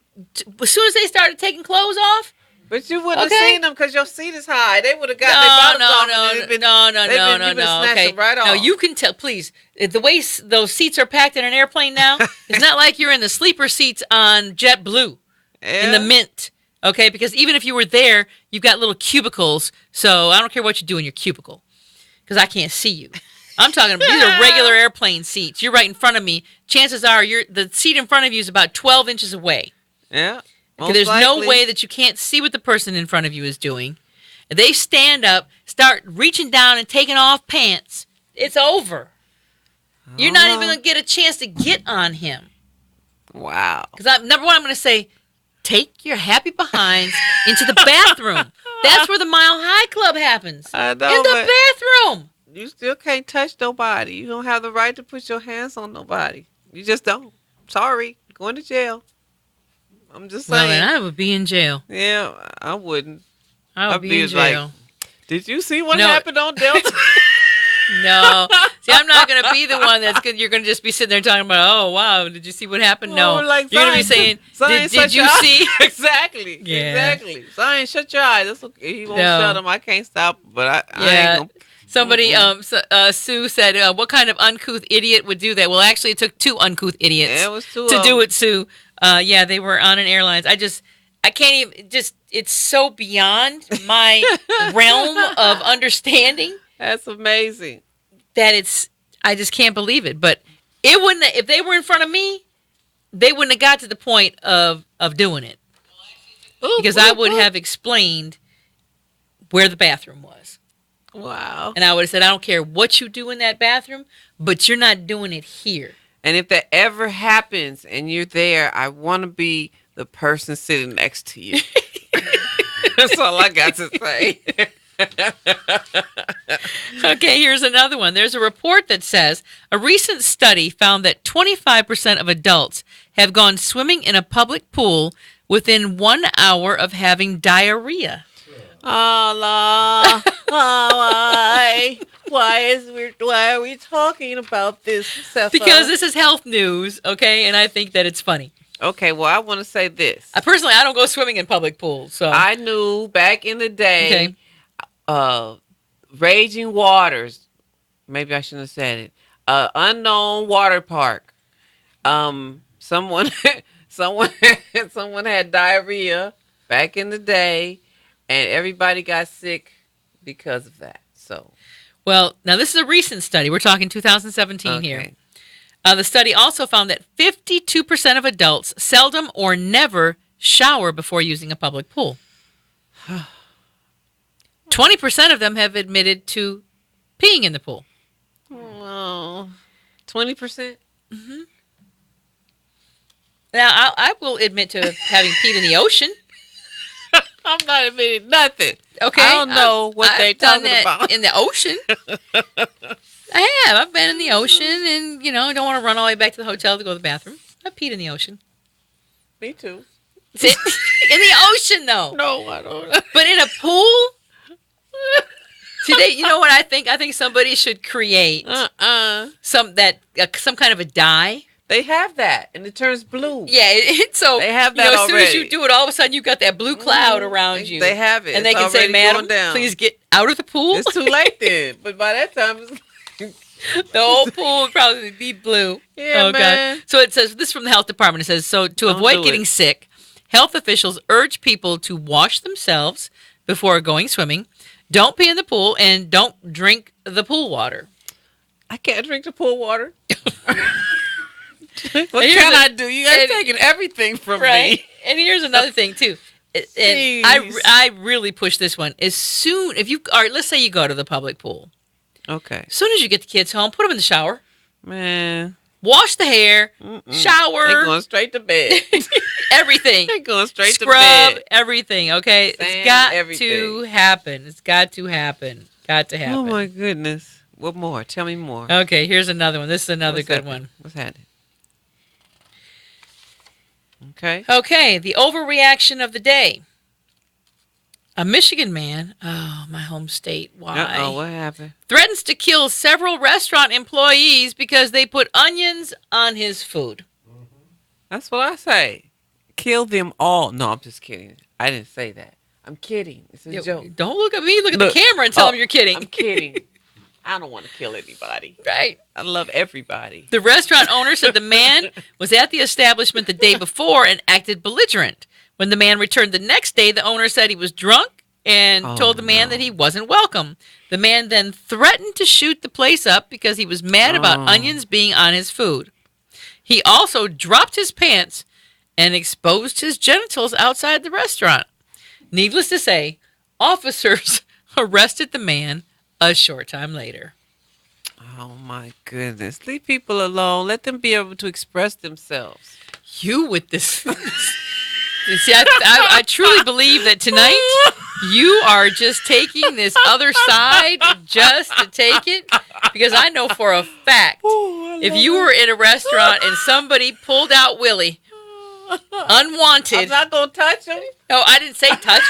As soon as they started taking clothes off. But you wouldn't Okay. have seen them because your seat is high. They would have got No, their bottoms no, off. no, and it'd been- no, they'd been- you would've snatched okay. them right No, off. you can tell, please. The way those seats are packed in an airplane now, it's not like you're in the sleeper seats on JetBlue in the Yeah. Mint. Okay, because even if you were there, you've got little cubicles. So I don't care what you do in your cubicle, because I can't see you. I'm talking about these are regular airplane seats. You're right in front of me. Chances are the seat in front of you is about 12 inches away. Yeah. Okay, most there's no likely. way that you can't see what the person in front of you is doing. If they stand up, start reaching down and taking off pants, it's over. You're not even going to get a chance to get on him. Wow. Because number one, I'm going to say, take your happy behinds into the bathroom. That's where the Mile High Club happens. I know, in the but bathroom. you still can't touch nobody. You don't have the right to put your hands on nobody. You just don't. Sorry. Going to jail. I'm just Well, saying. then I would be in jail. Yeah, I wouldn't. I would I'd be be in like, jail. Did you see what No. happened on Delta? No. See, I'm not going to be the one that's good. You're going to just be sitting there talking about, oh, wow, did you see what happened? No. Oh, like, You're going to be Zion, saying, Zion, did shut you your eyes." see? Exactly. Yeah. Exactly. Zion, shut your eyes. That's okay. He won't No. shut them. I can't stop. But I Yeah. ain't Somebody, Sue said, what kind of uncouth idiot would do that? Well, actually, it took two uncouth idiots Yeah, it was two to of do them. it, Sue. Yeah, they were on an airlines. I can't even, it's so beyond my realm of understanding That's amazing. that I just can't believe it. But it wouldn't, if they were in front of me, they wouldn't have got to the point of doing it. Because I would have explained where the bathroom was. Wow. And I would have said, I don't care what you do in that bathroom, but you're not doing it here. And if that ever happens and you're there, I want to be the person sitting next to you. That's all I got to say. Okay, here's another one. There's a report that says a recent study found that 25% of adults have gone swimming in a public pool within 1 hour of having diarrhea. Allah, why? Why are we talking about this, Josefa? Because this is health news, okay? And I think that it's funny. Okay, well, I want to say this. Personally, I don't go swimming in public pools. So I knew back in the day, Raging Waters, maybe I shouldn't have said it, unknown water park. Someone had diarrhea back in the day, and everybody got sick because of that. So, well, now this is a recent study. We're talking 2017 here. okay. The study also found that 52% of adults seldom or never shower before using a public pool. 20% of them have admitted to peeing in the pool. Oh, 20%. Now, I will admit to having peed in the ocetion. I'm not admitting nothing. Okay, I don't know what I've they're done talking that about. in the ocean. I have. I've been in the ocean, and don't want to run all the way back to the hotel to go to the bathroom. I've peed in the ocean. Me too. In the ocean, though. No, I don't. But in a pool? See, you know what I think? I think somebody should create some kind of a dye. They have that, and it turns blue. Yeah, so They have as that soon as you already. do it, all of a sudden you've got that blue cloud around you. They have it. And they It's can say, already "Madam, going down." please get out of the pool." It's too late then. But by that time, it's The whole pool would probably be blue. Yeah, man. So it says, this is from the health department. It says, so to Don't avoid do getting it. sick, health officials urge people to wash themselves before going swimming. Don't pee in the pool and don't drink the pool water. I can't drink the pool water. What here's can a- I do? You guys and- taking everything from Right. me. And here's another thing too. And Jeez. I really push this one. As soon if you all right, let's say you go to the public pool. Okay. As soon as you get the kids home, put them in the shower, Man. wash the hair, They shower, going straight to bed. everything. They going straight to Scrub bed. everything, okay? Sand It's got to everything. happen. It's got to happen. Got to happen. Oh my goodness. What more? Tell me more. Okay, here's another one. This is another What's good happening? one. What's happening? Okay. Okay, the overreaction of the day. A Michigan man, oh, my home state, why? Uh-oh, what happened? Threatens to kill several restaurant employees because they put onions on his food. That's what I say. Kill them all. No, I'm just kidding. I didn't say that. I'm kidding. It's a joke. Don't look at me. Look at Look. the camera and tell Oh, them you're kidding. I'm kidding. I don't want to kill anybody. Right. I love everybody. The restaurant owner said the man was at the establishment the day before and acted belligerent. When the man returned the next day, the owner said he was drunk and Oh, told the man no. that he wasn't welcome. The man then threatened to shoot the place up because he was mad about Oh. onions being on his food. He also dropped his pants and exposed his genitals outside the restaurant. Needless to say, officers arrested the man a short time later. Oh my goodness. Leave people alone. Let them be able to express themselves. You with this. You see, I truly believe that tonight you are just taking this other side just to take it, because I know for a fact if you were in a restaurant and somebody pulled out Willie I'm unwanted. not going to touch them. No, I didn't say touch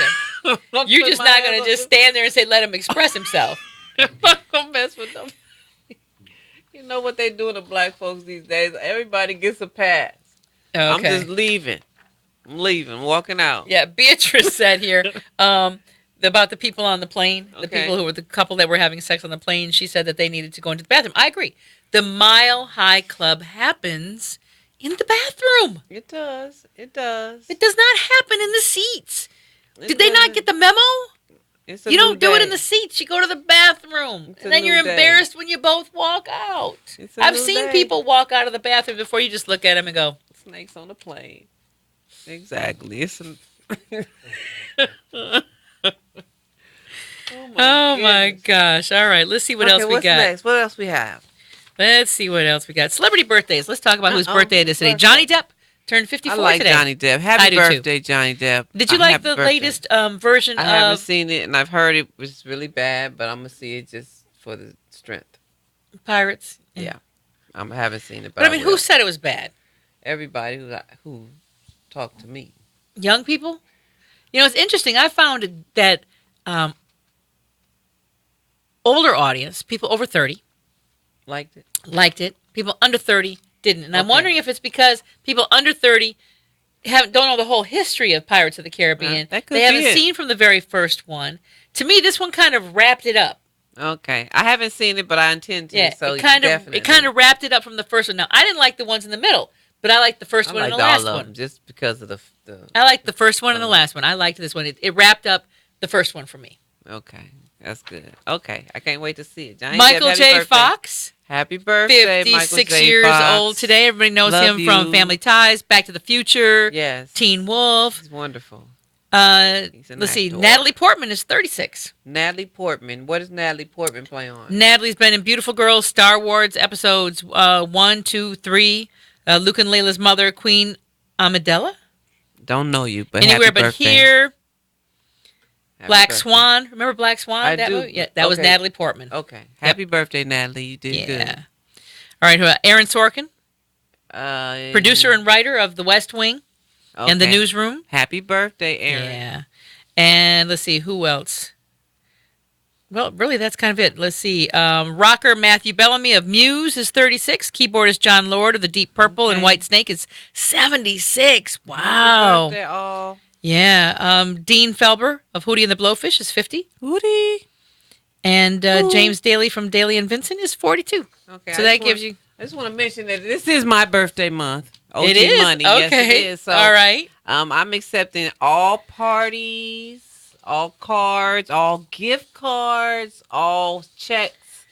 him. You're just not going to just stand there and say let him express himself. I'm not going to mess with them. You know what they doing to black folks these days? Everybody gets a pass. Okay. I'm just leaving. I'm leaving, walking out. Yeah, Beatrice said here about the people on the plane, the Okay. people who were the couple that were having sex on the plane. She said that they needed to go into the bathroom. I agree. The Mile High Club happens in the bathroom. It does. It does. It does not happen in the seats. It Did they not doesn't- get the memo? It's a You new don't do it day. in the seats. You go to the bathroom. It's a And then new you're day. embarrassed when you both walk out. It's a I've new seen day. people walk out of the bathroom before you just look at them and go, Snakes on the plane. Exactly. It's a... oh my goodness. gosh. All right, let's see what else we what's got. next? What else we have? Let's see what else we got. Celebrity birthdays. Let's talk about whose Uh-oh. birthday it is today. Birthday. Johnny Depp turned 54 I like today. Johnny Depp. I Happy do too. birthday, Johnny Depp. Did you like Happy the birthday. latest version I haven't of seen it, and I've heard it was really bad, but I'm going to see it just for the strength. Pirates? Yeah. I haven't seen it, but, But I mean, will. who said it was bad? Everybody who talked to me. Young people? You know, it's interesting. I found that older audience, people over 30, Liked it? liked it. People under 30 didn't. And I'm Okay. wondering if it's because people under 30 don't know the whole history of Pirates of the Caribbean. That could They be haven't it. seen from the very first one. To me, this one kind of wrapped it up. Okay. I haven't seen it, but I intend to. Yeah, so it kind definitely. of wrapped it up from the first one. Now, I didn't like the ones in the middle, but I liked the first I one and liked the last all of one. them just because of the I liked the first one and the last one. I liked this one. It wrapped up the first one for me. Okay. That's good. Okay. I can't wait to see it. Johnny Michael Depp, happy J. birthday. Fox, Happy birthday, Michael 56 J. years Fox. old today. Everybody knows Love him from you. Family Ties, Back to the Future, Yes. Teen Wolf. He's wonderful. Let's an see. actor. Natalie Portman is 36. Natalie Portman. What does Natalie Portman play on? Natalie's been in Beautiful Girls, Star Wars episodes 1, 2, 3, Luke and Layla's mother, Queen Amidala. Don't know you, but Anywhere happy but birthday. here. Happy Black birthday. Swan. Remember Black Swan? I that do. movie? Yeah, that was Okay. Natalie Portman. Okay. Happy birthday, Natalie. You did Yeah. good. All right. Aaron Sorkin, Uh, producer and writer of The West Wing and The okay. Newsroom. Happy birthday, Aaron. Yeah. And let's see, who else? Well, really, that's kind of it. Let's see. Rocker Matthew Bellamy of Muse is 36. Keyboardist John Lord of the Deep Purple and Okay. White Snake is 76. Happy Wow. birthday, all. Yeah. Dean Felber of Hootie and the Blowfish is 50. Hootie. And Ooh. James Daly from Daly and Vincent is 42. Okay. So I that just gives want- you... I just want to mention that this is my birthday month. OG It is? money. Okay. Yes, it is. So, all right. I'm accepting all parties, all cards, all gift cards, all checks,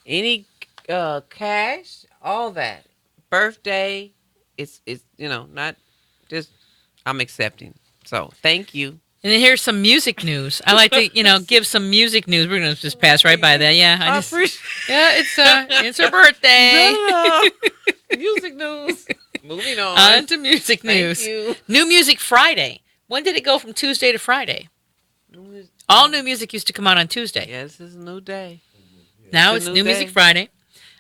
any cash, all that. birthday. It's not just I'm accepting. So thank you. And then here's some music news. I like to, give some music news. We're gonna just pass right by that. Yeah, I appreciate it's her birthday. music news. Moving on. On to music news. Thank you. New Music Friday. When did it go from Tuesday to Friday? All new music used to come out on Tuesday. Yeah, this is a new day. Now It's it's a New new Music day. Friday.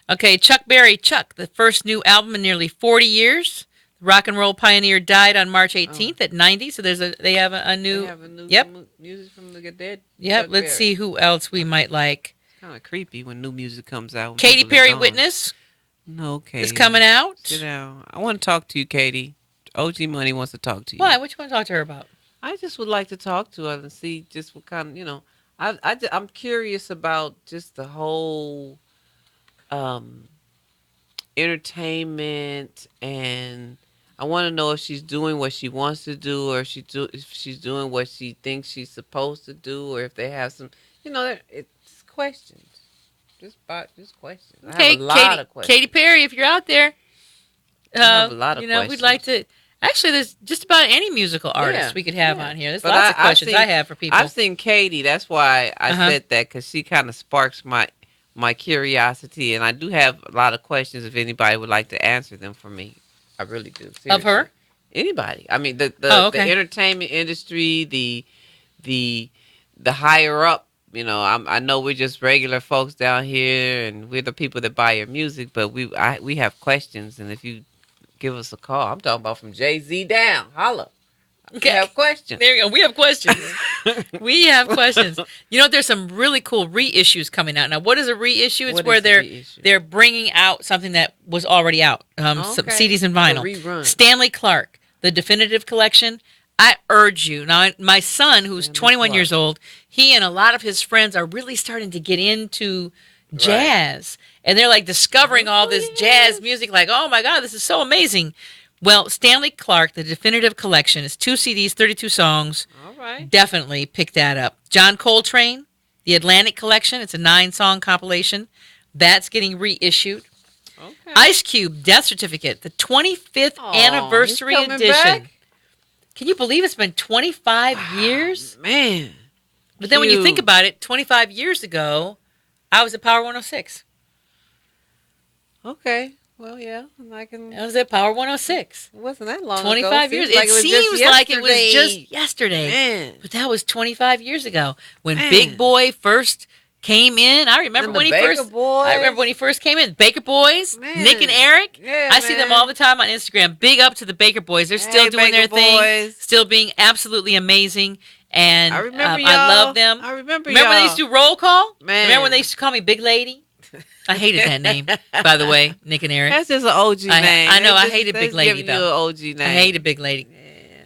Okay, Chuck Berry, Chuck, the first new album in nearly 40 years. The rock and roll pioneer died on March 18th at 90. So they have a new. They have a new Yep. music from the dead. Yep. Chuck Let's Berry. see who else we might like. Kind of creepy when new music comes out. when Katy people are Perry, gone. Witness No, Katie. is coming out. Sit down. I want to talk to you, Katie. OG Money wants to talk to you. Why? What you want to talk to her about? I just would like to talk to her and see just what kind of, I'm curious about just the whole entertainment, and I want to know if she's doing what she wants to do, or if she's doing what she thinks she's supposed to do, or if they have some, it's questions. Just questions. I Okay, have a lot of questions. Katy Perry, if you're out there, have a lot of we'd questions. like to. Actually, there's just about any musical artist Yeah, we could have yeah. on here. There's But lots I've of questions seen- I have for people. I've seen Katie. That's why I Uh-huh. said that, because she kind of sparks my curiosity, and I do have a lot of questions. If anybody would like to answer them for me, I really do. Seriously. Of her? Anybody? I mean, the Okay. entertainment industry, the higher up. I know we're just regular folks down here, and we're the people that buy your music. But we have questions, and if you give us a call, I'm talking about from Jay-Z down. Holla. Okay. We have questions. There you go. We have questions. We have questions. There's some really cool reissues coming out. Now, what is a reissue? It's What where is a they're reissue? they're bringing out something that was already out. Some Okay. CDs and A vinyl. rerun. Stanley Clarke, the definitive collection. I urge you. Now, my son, who's Stanley 21 Clarke. years old, he and a lot of his friends are really starting to get into jazz. And they're like discovering all this jazz music, like, oh my God, this is so amazing. Well, Stanley Clarke, the definitive collection, is 2 CDs, 32 songs. All right. Definitely pick that up. John Coltrane, the Atlantic Collection. It's a 9-song compilation. That's getting reissued. Okay. Ice Cube, Death Certificate, the 25th anniversary he's coming edition. back? Can you believe it's been 25 years? Man. But then when you Cube. think about it, 25 years ago, I was at Power 106. Okay. Well, yeah. And I can. I was at Power 106. It wasn't that long 25 ago. years. Seems It seems like it was just yesterday. Man. But that was 25 years ago when Man. Big Boy first came in. I remember And the when he Baker first. Boys. I remember when he first came in. Baker Boys, Man. Nick and Eric. Yeah, I see them man. all the time on Instagram. Big up to the Baker Boys. They're still Hey, doing their Baker thing, Boys. still being absolutely amazing. And I remember y'all. I love them. I remember Remember when they y'all. used to do roll call? Man. Remember when they used to call me Big Lady? I hated that name, by the way, Nick and Eric. That's just an OG name. I know, I That's hated just- Big that's Lady, giving you though. an OG name. I hated Big Lady.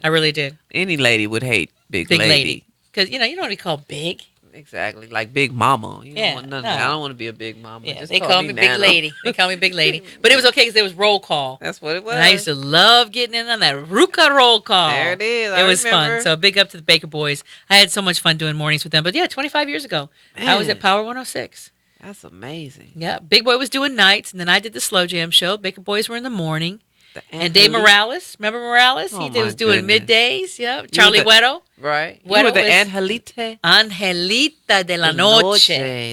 I really did. Any lady would hate Big Big Lady. Lady. Because, you don't want to be called Big. Exactly. Like Big Mama. You Yeah, don't want nothing. no. I don't want to be a Big Mama. Yeah, Just they call me Big Nana. Lady. They call me Big Lady. But it was okay because there was roll call. That's what it was. And I used to love getting in on that Ruka roll call. There it is. It I was remember. fun. So big up to the Baker Boys. I had so much fun doing mornings with them. But yeah, 25 years ago, I was Man. at Power 106. That's amazing. Yeah, Big Boy was doing nights, and then I did the Slow Jam show. Baker Boys were in the morning. The And Dave Angelique- Morales, remember Morales? Oh, He my was doing goodness. middays. Yeah, Charlie the- Weddle. Right. You What were it the was- Angelita. Angelita de la Noche.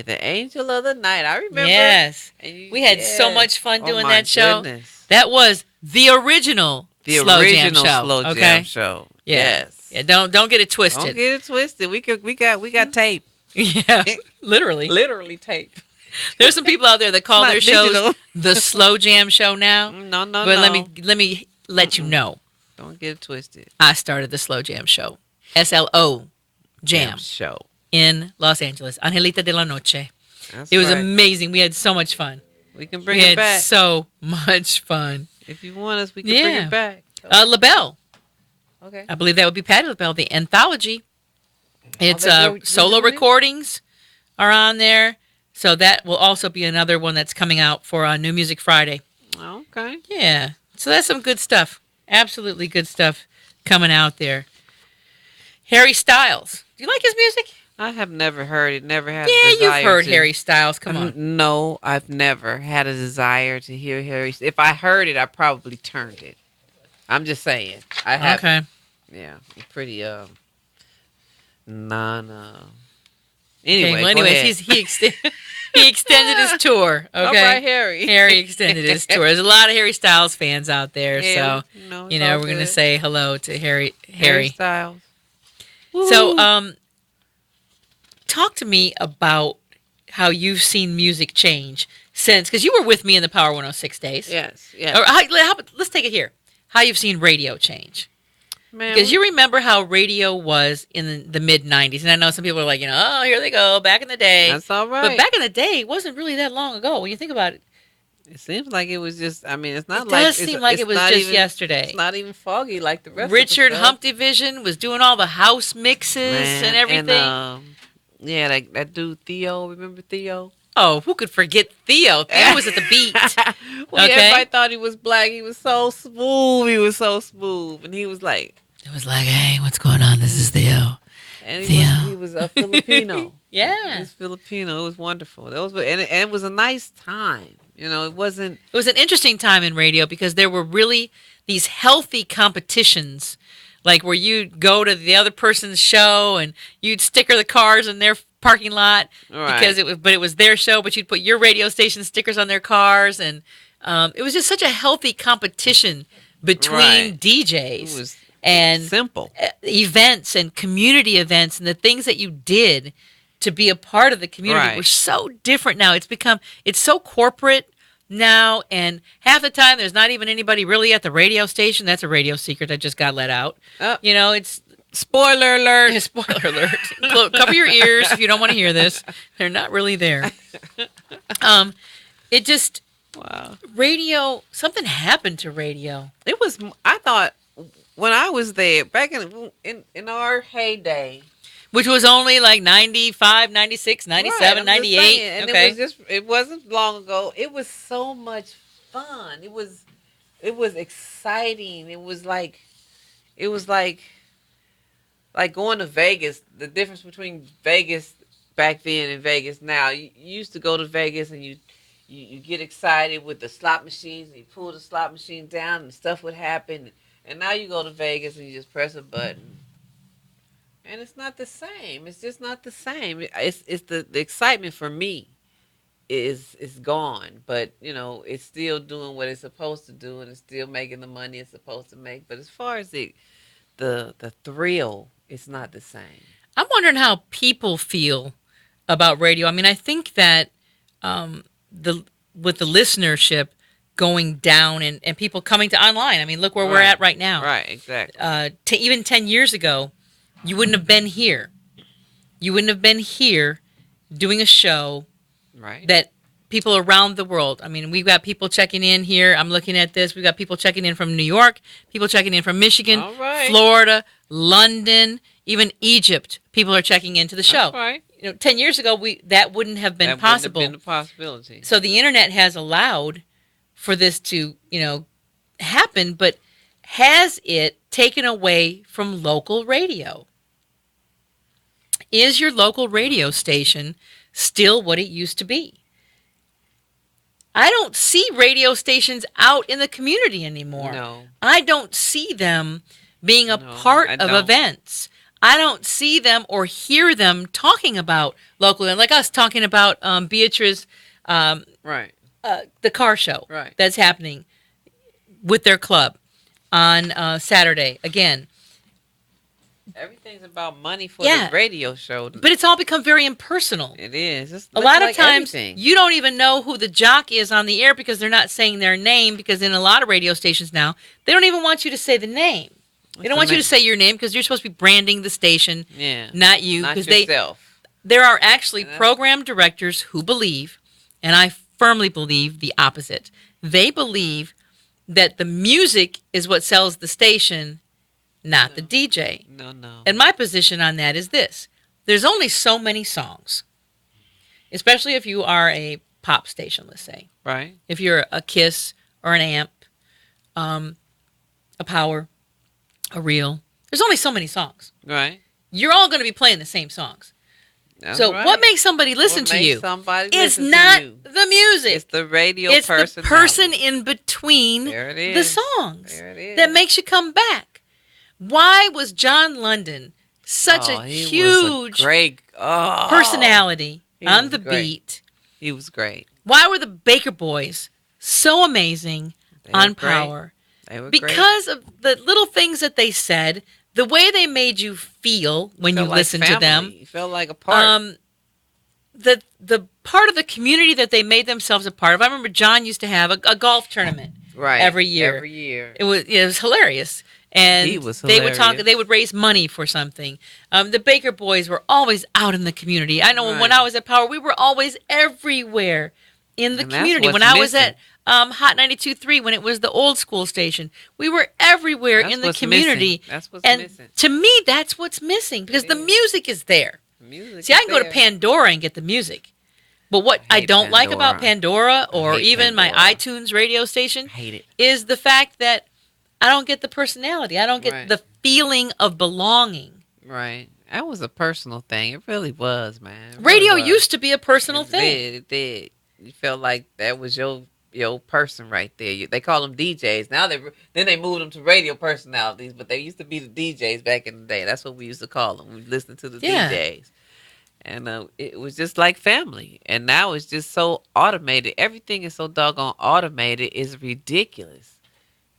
The angel of the night. I remember. Yes. And you- We had so yeah. much fun Oh, doing my that show. goodness. That was the original The Slow original Jam show. Slow okay? Jam show. Yeah. Yes. Yeah, don't get it Don't twisted. get it twisted. We got tape. Yeah, literally. Literally tape. There's some people out there that call It's their not shows digital. the Slow Jam show now. No, no, But no. let me let you know. Don't get it twisted. I started the Slow Jam show. SLO Jam show. in Los Angeles. Angelita de la Noche. That's It was right. amazing. We had so much fun. We can bring We it had back. so much fun. If you want us, we can bring Yeah. it back. LaBelle. Okay. I believe that would be Patti LaBelle, the anthology. It's that you're solo doing it? recordings are on there. So that will also be another one that's coming out for New Music Friday. Okay. Yeah. So that's some good stuff. Absolutely good stuff coming out there. Harry Styles. Do you like his music? I have never heard it. Never had a Yeah, you've desire heard to. Harry Styles. Come on. No, I've never had a desire to hear Harry. If I heard it, I probably turned it. I'm just saying. I have. Okay. Yeah, pretty non. Okay. Anyway, Well, go anyways, ahead. he extended his tour. Okay. All right, Harry. Harry extended his tour. There's a lot of Harry Styles fans out there, Yeah, so no, you it's know all we're gonna good. say hello to Harry. Harry Styles. So, Woo. talk to me about how you've seen music change since, because you were with me in the Power 106 days. Yes, yes. Or let's take it here. How you've seen radio change. Man, Because you remember how radio was in the mid 90s. And I know some people are like, oh, here they go, back in the day. that's all right. But back in the day, it wasn't really that long ago when you think about it. it seems like it was just. I mean, it's not It like does seem like it's it was not just even, yesterday. It's not even foggy like the rest. Richard of the stuff. Hump Division was doing all the house mixes Man, and everything. Yeah, that dude Theo. Remember Theo? Oh, who could forget Theo? Theo was at the beat. Well, Okay. everybody thought he was black. He was so smooth. He was so smooth, and he was like, It was like, hey, what's going on? This is Theo. and Theo. he was a Filipino. He Yeah. was Filipino. It was wonderful. That was, and it was a nice time. You know, it wasn't. It was an interesting time in radio because there were really these healthy competitions, like where you'd go to the other person's show and you'd sticker the cars in their parking lot Right. because it was their show, but you'd put your radio station stickers on their cars, and it was just such a healthy competition between Right. DJs It was and simple. events and community events, and the things that you did to be a part of the community Right. were so different now. It's so corporate now, and half the time there's not even anybody really at the radio station. That's a radio secret that just got let out. Oh. You know, it's Spoiler alert. spoiler alert. Cover your ears if you don't want to hear this. They're not really there. It just Wow. radio. Something happened to radio. It was. I thought when I was there back in our heyday. Which was only like 95, 96, 97, Right, I'm just 98. saying, and Okay. it wasn't long ago. It was so much fun. It was exciting. It was like going to Vegas. The difference between Vegas back then and Vegas now. You used to go to Vegas and you get excited with the slot machines and you pull the slot machine down and stuff would happen. And now you go to Vegas and you just press a button. And it's not the same. It's just not the same. It's the excitement for me is gone. But you know, it's still doing what it's supposed to do, and it's still making the money it's supposed to make. But as far as the thrill, it's not the same. I'm wondering how people feel about radio. I mean, I think that with the listenership going down and people coming to online. I mean, look where we're Right. at right now. Right, exactly. Even 10 years ago, you wouldn't have been here. You wouldn't have been here doing a show Right. that people around the world. I mean, we've got people checking in here. I'm looking at this. We've got people checking in from New York, people checking in from Michigan, All right. Florida, London, even Egypt. People are checking into the show. That's right. 10 years ago, that wouldn't have been That possible. wouldn't have been a possibility. So the internet has allowed for this to, happen, but has it taken away from local radio? Is your local radio station still what it used to be? I don't see radio stations out in the community anymore. No. I don't see them being a No, part I of don't. events. I don't see them or hear them talking about local, like us talking about Beatrice, Right. the car show Right. that's happening with their club on Saturday again. Everything's about money for Yeah. the radio show. But it's all become very impersonal. It is. It's A lot of like times everything. you don't even know who the jock is on the air because they're not saying their name, because in a lot of radio stations now, they don't even want you to say the name. They don't want you to say your name because you're supposed to be branding the station, Yeah. not you. Not Because yourself. there are actually And that's- program directors who believe, and I firmly believe the opposite. They believe that the music is what sells the station, not the DJ. No. And my position on that is this. There's only so many songs, especially if you are a pop station, let's say. Right. If you're a Kiss or an Amp, a Power, a Real. There's only so many songs. Right. You're all going to be playing the same songs. That's So right. what makes somebody listen What to makes you? somebody It's listen not to you? the music. It's the radio It's the personality. person in between There it the is. songs There it is. that makes you come back. Why was John London such a He was huge a great personality he on was the great. beat? He was great. Why were the Baker Boys so amazing They on were great. Power? They were Because of the little things that they said, the way they made you feel when you Felt like listened to them. family. You felt like a part. The part of the community that they made themselves a part of. I remember John used to have a golf tournament Right. every year. Every year. It was hilarious. And He was they would talk. hilarious. They would raise money for something. The Baker Boys were always out in the community. I know when Right. I was at Power, we were always everywhere in the And that's community. what's When I was missing. at Hot 92.3, when it was the old school station, we were everywhere That's in the what's community. missing. That's what's and missing. to me, that's what's missing because It the is. music is there. Music See, I is can go to there. Pandora and get the music. But what I I hate don't like about Pandora or hate even my Pandora. iTunes radio station I hate it. is the fact that I don't get the personality. I don't get Right. the feeling of belonging. Right. That was a personal thing. It really was, man. It Radio really was. used to be a personal It thing. did. It did. You felt like that was your person right there. They call them DJs now. They moved them to radio personalities, but they used to be the DJs back in the day. That's what we used to call them. We listened to the Yeah. DJs, and it was just like family. And now it's just so automated. Everything is so doggone automated. It's ridiculous.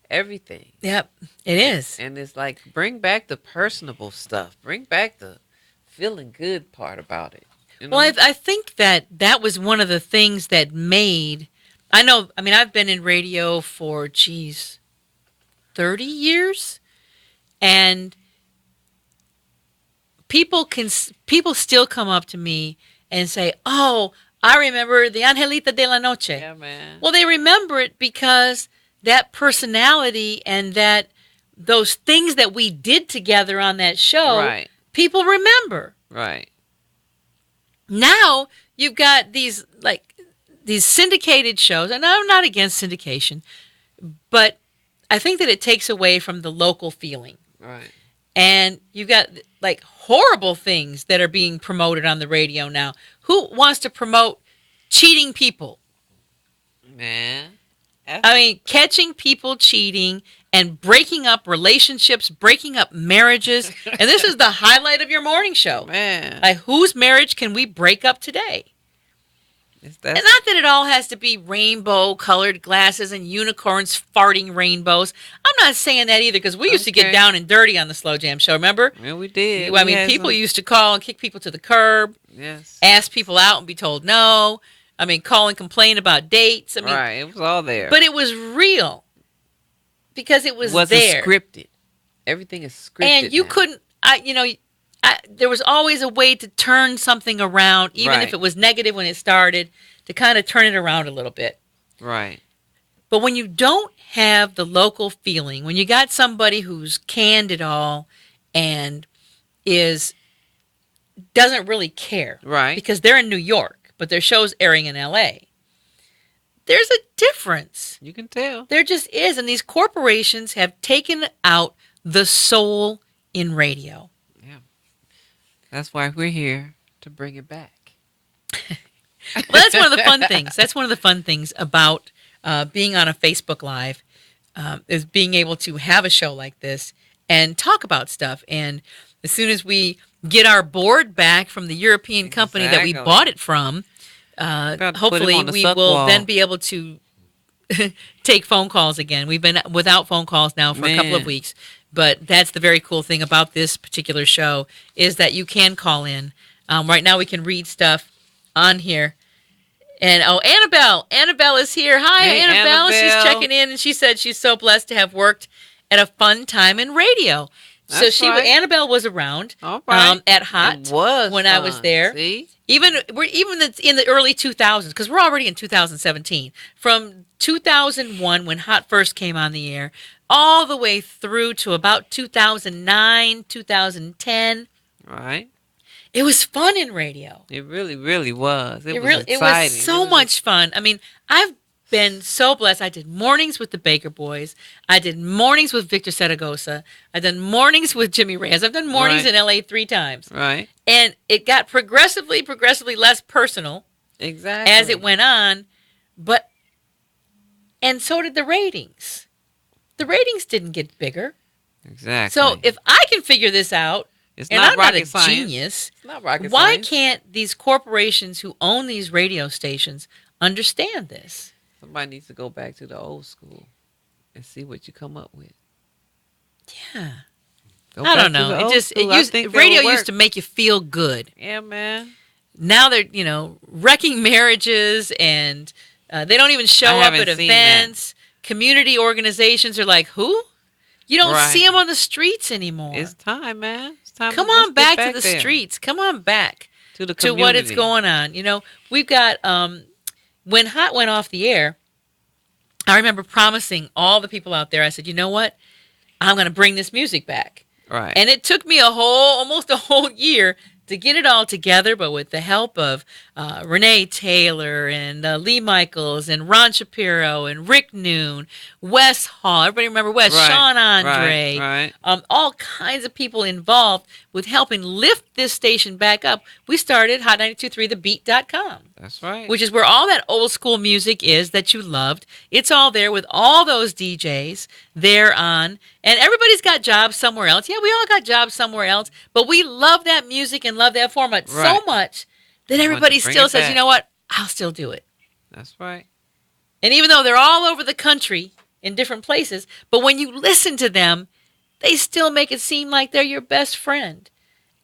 Everything. Yep, it is. And it's like, bring back the personable stuff. Bring back the feeling good part about it. You know? Well, I think that was one of the things that made. I know. I mean, I've been in radio for 30 years, and people still come up to me and say, "Oh, I remember the Angelita de la Noche." Yeah, man. Well, they remember it because that personality and those things that we did together on that show, Right. people remember. Right. Now you've got these syndicated shows, and I'm not against syndication, but I think that it takes away from the local feeling. Right. And you've got like horrible things that are being promoted on the radio now. Who wants to promote cheating people? Man. I mean, catching people cheating and breaking up relationships, breaking up marriages. And this is the highlight of your morning show. Man. Like, whose marriage can we break up today? And not that it all has to be rainbow-colored glasses and unicorns farting rainbows. I'm not saying that either because we used to get Okay. down and dirty on the Slow Jam Show, remember? Yeah, we did. I We mean, had people some- used to call and kick people to the curb, Yes. ask people out and be told no. I mean, call and complain about dates. I mean, right. It was all there. but it was real because it was wasn't there. scripted. Everything is scripted. And you now. couldn't, there was always a way to turn something around, even if Right. it was negative when it started, to kind of turn it around a little bit. Right. But when you don't have the local feeling, when you got somebody who's canned it all and doesn't really care, Right. because they're in New York, but their show's airing in LA, there's a difference. You can tell. There just is. And these corporations have taken out the soul in radio. That's why we're here to bring it back. Well, that's one of the fun things. That's one of the fun things about being on a Facebook Live is being able to have a show like this and talk about stuff. And as soon as we get our board back from the European company that we Exactly. bought it from, About to put him hopefully on the we suck will wall. then be able to take phone calls again. We've been without phone calls now for a couple of Man. weeks. But that's the very cool thing about this particular show is that you can call in. Right now we can read stuff on here. And Annabelle is here. Hi, Hey, Annabelle. She's Annabelle. checking in, and she said she's so blessed to have worked at a fun time in radio. That's right. Annabelle was around All right. at Hot It was when I was fun. there. See? Even in the early 2000s, because we're already in 2017. From 2001, when Hot first came on the air, all the way through to about 2009, 2010. Right. It was fun in radio. It really, really was. It was It exciting. was so much fun. I mean, I've been so blessed. I did mornings with the Baker Boys. I did mornings with Victor Saragosa. I did mornings with Jimmy Reyes. I've done mornings Right. in LA 3 times. Right. And it got progressively less personal Exactly. as it went on. And so did the ratings. The ratings didn't get bigger. Exactly. So if I can figure this out, it's and not I'm not rocket a science. genius, It's not rocket why science. can't these corporations who own these radio stations understand this? Somebody needs to go back to the old school and see what you come up with. Yeah. Go I back don't to know. the It old just school. I think that radio would used to work. make you feel good. Yeah, man. Now they're wrecking marriages, and they don't even show up haven't at seen events. Community organizations are like, who? You don't Right. see them on the streets anymore. It's time, man. It's time. Come let's on get back to the there. streets. Come on back To the to community. what it's going on. We've got when Hot went off the air, I remember promising all the people out there, I said, you know what? I'm going to bring this music back. Right. And it took me almost a whole year to get it all together, but with the help of Renee Taylor and Lee Michaels and Ron Shapiro and Rick Noon, Wes Hall, everybody remember Wes, Right, Sean Andre, right. all kinds of people involved with helping lift this station back up. We started Hot 92.3thebeat.com. That's right. Which is where all that old school music is that you loved. It's all there with all those DJs there on. And everybody's got jobs somewhere else. Yeah, we all got jobs somewhere else. But we love that music and love that format so Right. much that Want to everybody bring still it says, back. you know what? I'll still do it. That's right. And even though they're all over the country in different places, but when you listen to them, they still make it seem like they're your best friend.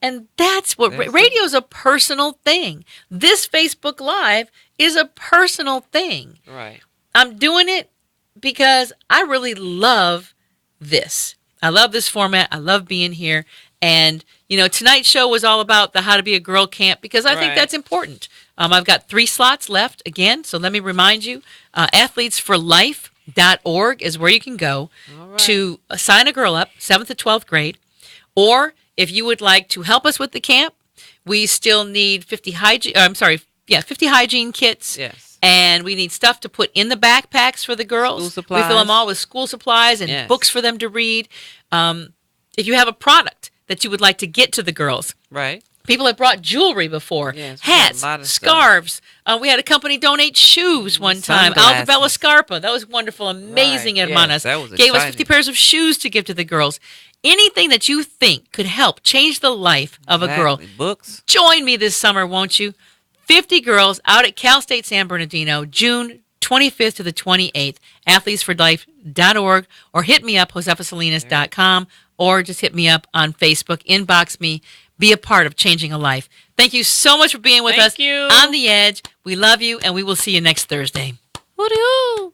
And that's what radio is, a personal thing. This Facebook Live is a personal thing. Right. I'm doing it because I really love this. I love this format. I love being here. And, tonight's show was all about the How to Be a Girl camp because I think Right. that's important. I've got 3 slots left again. So let me remind you, athletesforlife.org is where you can go All right. to sign a girl up, 7th to 12th grade. Or if you would like to help us with the camp, we still need 50 hygiene kits. Yes. And we need stuff to put in the backpacks for the girls. School supplies. We fill them all with school supplies and Yes. books for them to read. If you have a product that you would like to get to the girls, Right. people have brought jewelry before, Yes, we got hats, a lot of stuff. scarves. We had a company donate shoes one time. Sunglasses. Altobello Scarpa. That was wonderful, amazing, Right, hermanas. yes, that was Gave us exciting. 50 pairs of shoes to give to the girls. Anything that you think could help change the life of a girl. Exactly. Books. Join me this summer, won't you? 50 girls out at Cal State San Bernardino, June 25th to the 28th, athletesforlife.org, or hit me up, josefasalinas.com, or just hit me up on Facebook, inbox me, be a part of changing a life. Thank you so much for being with Thank us you. on The Edge. We love you, and we will see you next Thursday. Hoo-dee-hoo.